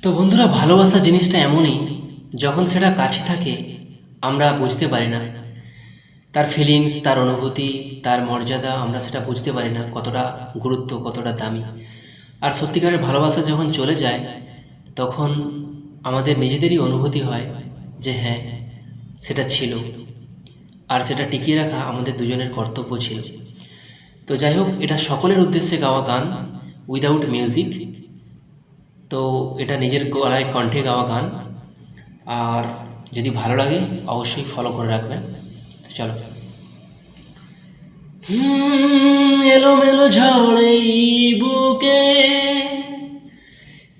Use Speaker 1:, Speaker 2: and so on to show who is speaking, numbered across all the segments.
Speaker 1: তো বন্ধুরা, ভালোবাসা জিনিসটা এমনই, যখন সেটা কাছে থাকে আমরা বুঝতে পারি না তার ফিলিংস, তার অনুভূতি, তার মর্যাদা। আমরা সেটা বুঝতে পারি না কতটা গুরুত্ব, কতটা দামি। আর সত্যিকারের ভালোবাসা যখন চলে যায় তখন আমাদের নিজেদেরই অনুভূতি হয় যে হ্যাঁ, সেটা ছিল, আর সেটা টিকিয়ে রাখা আমাদের দুজনের কর্তব্য ছিল। তো যাই হোক, এটা সকলের উদ্দেশ্যে গাওয়া গান, উইদাউট মিউজিক। তো এটা নিজের গলায় কণ্ঠে গাওয়া গান। আর যদি ভালো লাগে অবশ্যই ফলো করে রাখবেন। তো চলো। এলোমেলো ঝড়ে বুকে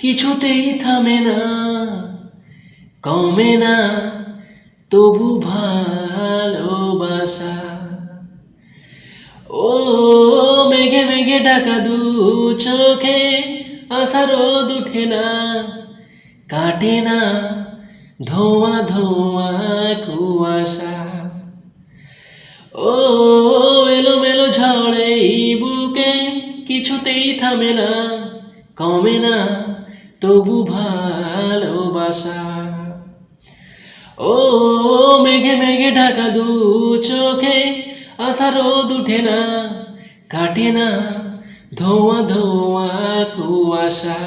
Speaker 1: কিছুতেই থামে না, কমে না তবু ভালোবাসা। ও মেঘে মেঘে ঢাকা দু চোখে আশার রোদ উঠে না, কাটে না ধোঁয়া ধোঁয়া কুয়াশা। ও এলোমেলো ঝড়ে বুকে কিছুতেই থামে না, কমে না তবু ভালোবাসা। ও মেঘে মেঘে ঢাকা দু চোখে আশা রোদ উঠে না, কাটে না ধোঁয়া ধোঁয়া কুয়াশা।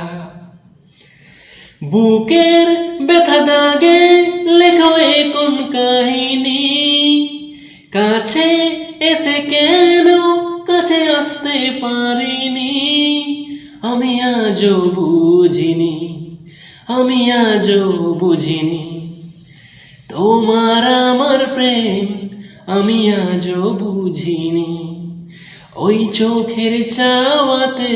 Speaker 1: বুকের ব্যথা দাগে লেখো এ কোন কাহিনী, কাছে এসে কেন কাছে আসতে পারিনি। আমি আজও বুঝিনি, আমি আজও বুঝিনি তোমার আমার প্রেম, আমি আজও বুঝিনি। ওই চোখের চাওয়াতে